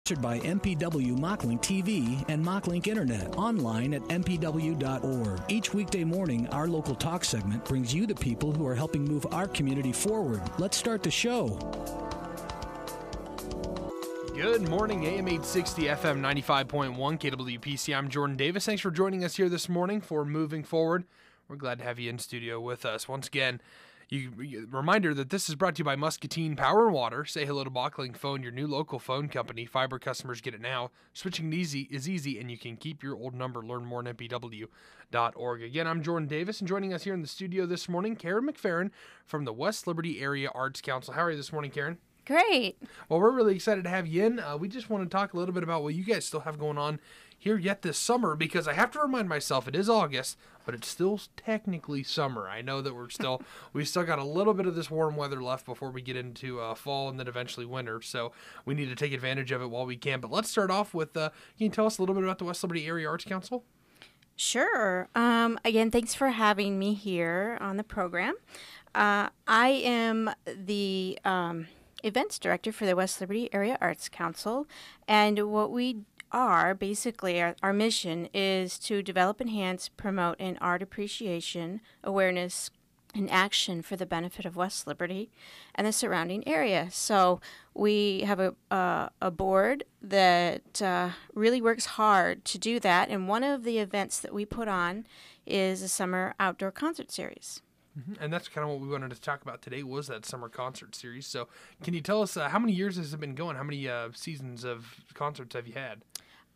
Sponsored by MPW Mocklink TV and Mocklink Internet, online at mpw.org. Each weekday morning, our local talk segment brings you the people who are helping move our community forward. Let's start the show. Good morning, AM 860, FM 95.1, KWPC. I'm Jordan Davis. Thanks for joining us here this morning for Moving Forward. We're glad to have you in studio with us. Once again, reminder that this is brought to you by Muscatine Power and Water. Say hello to Mocklink Phone, your new local phone company. Fiber customers get it now. Switching is easy, and you can keep your old number. Learn more at mpw.org. Again, I'm Jordan Davis, and joining us here in the studio this morning, Cara McFerren from the West Liberty Area Arts Council. How are you this morning, Karen? Great. Well, we're really excited to have you in. We just want to talk a little bit about what you guys still have going on here yet this summer, because I have to remind myself it is August, but it's still technically summer. I know that we still got a little bit of this warm weather left before we get into fall and then eventually winter, so we need to take advantage of it while we can. But let's start off with, can you tell us a little bit about the West Liberty Area Arts Council? Sure. Again, thanks for having me here on the program. I am the events director for the West Liberty Area Arts Council, and what we are basically, our mission is to develop, enhance, promote an art appreciation, awareness, and action for the benefit of West Liberty and the surrounding area. So we have a board that really works hard to do that, and one of the events that we put on is a summer outdoor concert series. And that's kind of what we wanted to talk about today, was that summer concert series. So can you tell us how many years has it been going? How many seasons of concerts have you had?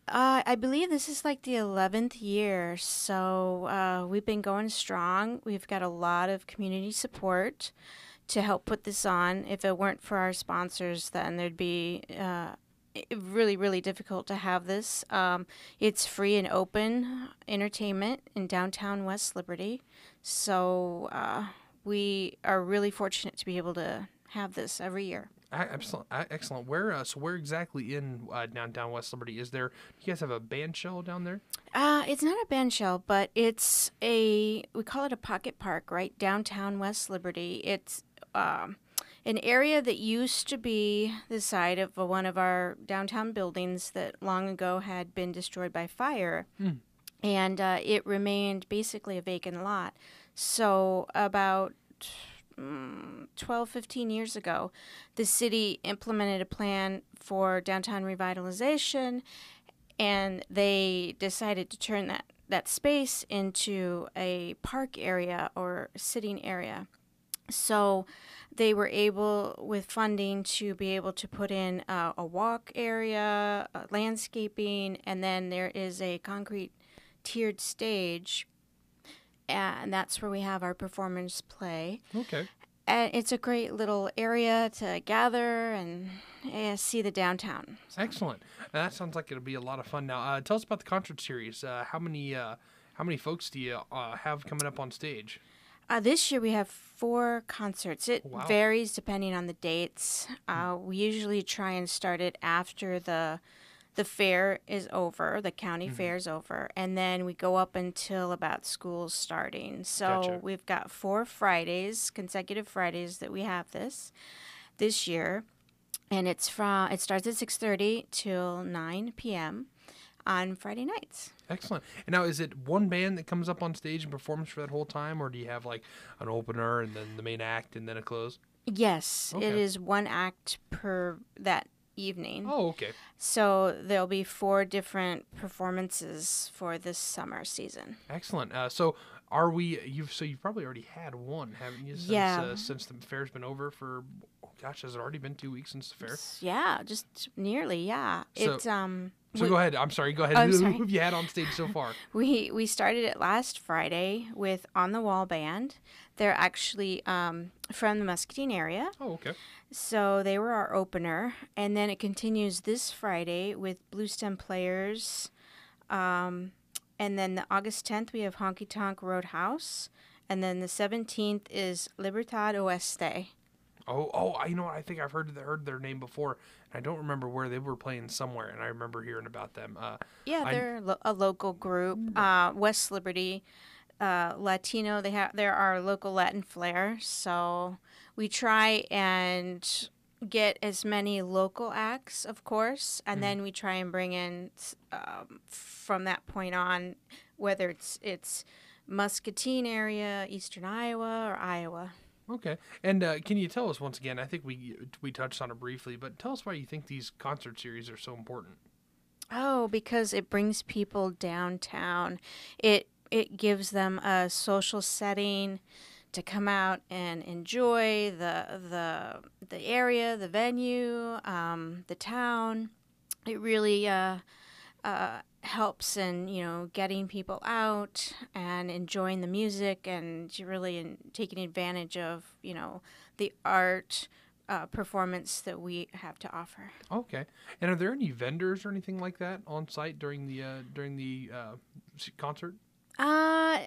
I believe this is like the 11th year, so we've been going strong. We've got a lot of community support to help put this on. If it weren't for our sponsors, then there'd be really, really difficult to have this. It's free and open entertainment in downtown West Liberty, so we are really fortunate to be able to have this every year. Excellent. Where exactly in downtown West Liberty is there? Do you guys have a band shell down there? It's not a band shell, but we call it a pocket park, right downtown West Liberty. It's an area that used to be the site of one of our downtown buildings that long ago had been destroyed by fire. And it remained basically a vacant lot. So about 12, 15 years ago, the city implemented a plan for downtown revitalization, and they decided to turn that space into a park area or sitting area. So they were able, with funding, to be able to put in a walk area, landscaping, and then there is a concrete tiered stage, and that's where we have our performance play. Okay. And it's a great little area to gather and see the downtown. Excellent. That sounds like it'll be a lot of fun. Now, tell us about the concert series. How many folks do you have coming up on stage? This year we have 4 concerts. It varies depending on the dates. We usually try and start it after the fair is over, the county fair is over, and then we go up until about school starting. So Gotcha. We've got 4 Fridays, consecutive Fridays, that we have this year, and it starts at 6:30 till 9 p.m. on Friday nights. Excellent. And now, is it one band that comes up on stage and performs for that whole time, or do you have like an opener and then the main act and then a close? Yes, Okay. It is one act per that evening. Oh, okay. So there'll be 4 different performances for this summer season. Excellent. So you've probably already had one, haven't you? Since the fair's been over for, has it already been 2 weeks since the fair? Yeah, just nearly. Yeah. So go ahead. I'm sorry. Go ahead. Who have you had on stage so far? We started it last Friday with On the Wall Band. They're actually from the Muscatine area. Oh, okay. So they were our opener. And then it continues this Friday with Blue Stem Players. And then the August 10th, we have Honky Tonk Roadhouse. And then the 17th is Libertad Oeste. Oh! You know what? I think I've heard their name before, and I don't remember where they were playing somewhere, and I remember hearing about them. They're a local group, West Liberty, Latino. They're our local Latin flair, so we try and get as many local acts, of course, and then we try and bring in from that point on, whether it's Muscatine area, Eastern Iowa, or Iowa. Okay. And can you tell us once again? I think we touched on it briefly, but tell us why you think these concert series are so important. Oh, because it brings people downtown. It gives them a social setting to come out and enjoy the area, the venue, the town. It really helps in getting people out and enjoying the music and really taking advantage of the art performance that we have to offer. Okay. And are there any vendors or anything like that on site during the concert?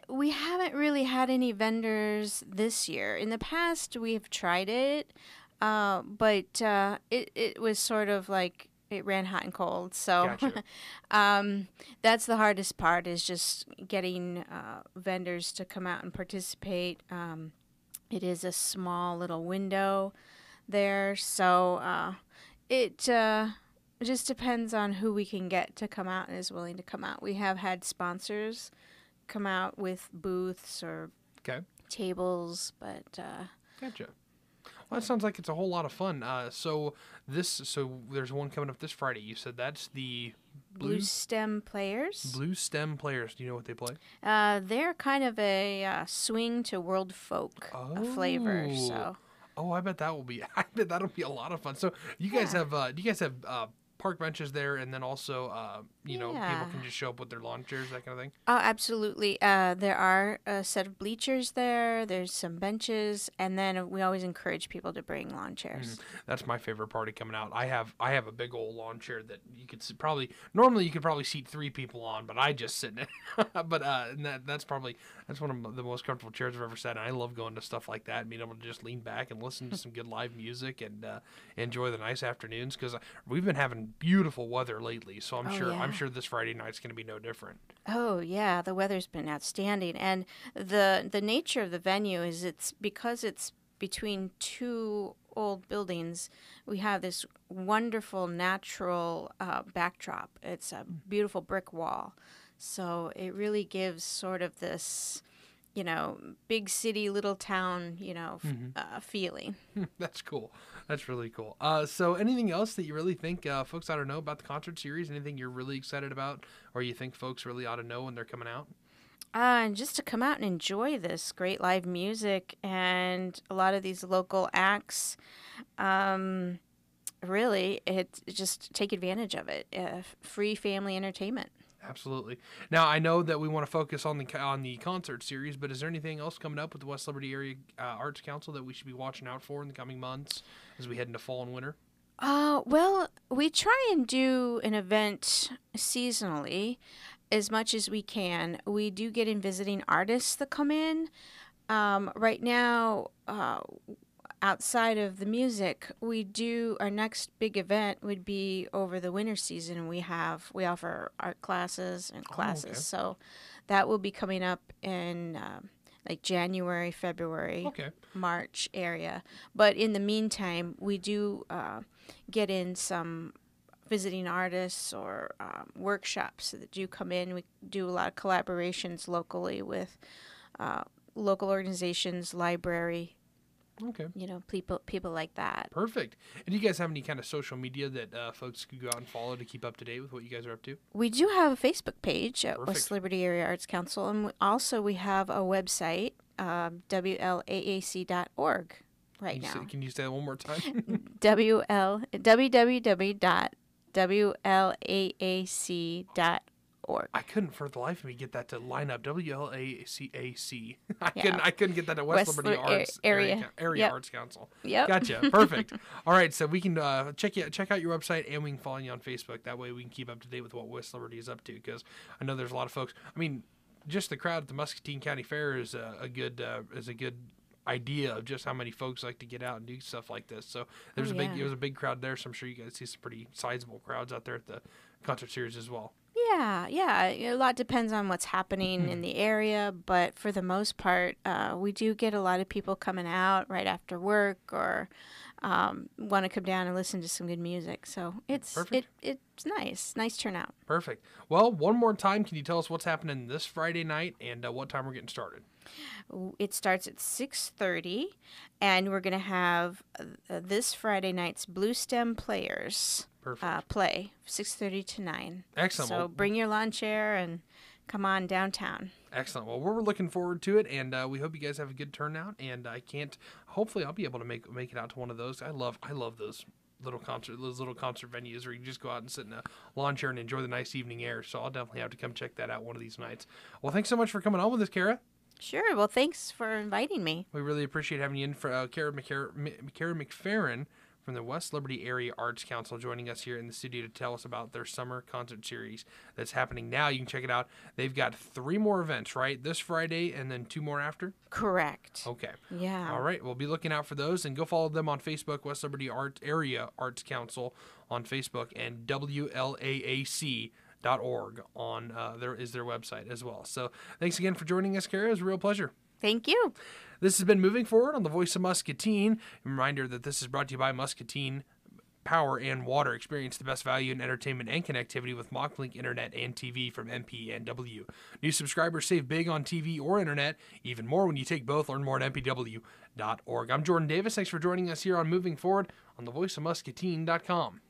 We haven't really had any vendors this year. In the past, we've tried it, but it was sort of like it ran hot and cold. So Gotcha. that's the hardest part, is just getting vendors to come out and participate. It is a small little window there, so it just depends on who we can get to come out and is willing to come out. We have had sponsors come out with booths or Okay. tables, but Gotcha. Well, that sounds like it's a whole lot of fun. So there's one coming up this Friday. You said that's the Blue Stem Players. Blue Stem Players. Do you know what they play? They're kind of a swing to world folk flavor. So. Oh, I bet that'll be a lot of fun. So you guys have do you guys have park benches there, and then also people can just show up with their lawn chairs, that kind of thing? Oh, absolutely. There are a set of bleachers there. There's some benches, and then we always encourage people to bring lawn chairs. That's my favorite party coming out. I have a big old lawn chair that you could normally you could probably seat 3 people on, but I just sit in it. But that's one of the most comfortable chairs I've ever sat in. I love going to stuff like that and being able to just lean back and listen to some good live music and enjoy the nice afternoons, because we've been having beautiful weather lately, so I'm sure this Friday night's going to be no different. Oh yeah, the weather's been outstanding, and the nature of the venue is because it's between 2 old buildings. We have this wonderful natural backdrop. It's a beautiful brick wall, so it really gives sort of this big city, little town, feeling. That's cool. That's really cool. So anything else that you really think folks ought to know about the concert series? Anything you're really excited about, or you think folks really ought to know when they're coming out? And just to come out and enjoy this great live music and a lot of these local acts. Really, just take advantage of it. Free family entertainment. Absolutely. Now, I know that we want to focus on the concert series, but is there anything else coming up with the West Liberty Area Arts Council that we should be watching out for in the coming months as we head into fall and winter? Well, we try and do an event seasonally as much as we can. We do get in visiting artists that come in. Right now, outside of the music, our next big event would be over the winter season. We offer art classes and classes. Okay. So that will be coming up in like January, February, March area. But in the meantime, we do get in some visiting artists or workshops that do come in. We do a lot of collaborations locally with local organizations, library. Okay. People like that. Perfect. And do you guys have any kind of social media that folks could go out and follow to keep up to date with what you guys are up to? We do have a Facebook page at Perfect. West Liberty Area Arts Council, and we have a website, WLAAC.org right now. Can you say that one more time? www.WLAAC.org. I couldn't for the life of me get that to line up. WLACAC. I couldn't get that to West Liberty Arts Area Arts Council. Yep. Gotcha. Perfect. All right, so we can check out your website, and we can follow you on Facebook. That way we can keep up to date with what West Liberty is up to, because I know there's a lot of folks. I mean, just the crowd at the Muscatine County Fair is a good idea of just how many folks like to get out and do stuff like this. So it was a big crowd there, so I'm sure you guys see some pretty sizable crowds out there at the concert series as well. Yeah. A lot depends on what's happening in the area, but for the most part, we do get a lot of people coming out right after work or want to come down and listen to some good music. So it's nice turnout. Perfect. Well, one more time, can you tell us what's happening this Friday night and what time we're getting started? It starts at 6:30, and we're going to have this Friday night's Blue Stem Players play 6:30 to 9. Excellent. So bring your lawn chair and come on downtown. Excellent. Well, we're looking forward to it, and we hope you guys have a good turnout. And hopefully, I'll be able to make it out to one of those. I love those little concert venues where you just go out and sit in a lawn chair and enjoy the nice evening air. So I'll definitely have to come check that out one of these nights. Well, thanks so much for coming on with us, Cara. Sure. Well, thanks for inviting me. We really appreciate having you in for Cara McFerren from the West Liberty Area Arts Council joining us here in the studio to tell us about their summer concert series that's happening now. You can check it out. They've got 3 more events, right? This Friday and then 2 more after? Correct. Okay. Yeah. All right. We'll be looking out for those, and go follow them on Facebook, West Liberty Area Arts Council on Facebook, and WLAAC.org on their website as well. So thanks again for joining us, Cara. It was a real pleasure. Thank you. This has been Moving Forward on the Voice of Muscatine. A reminder that this is brought to you by Muscatine Power and Water. Experience the best value in entertainment and connectivity with MockLink Internet and TV from MPNW. New subscribers save big on TV or internet, even more when you take both. Learn more at mpw.org. I'm Jordan Davis. Thanks for joining us here on Moving Forward on the voiceofmuscatine.com.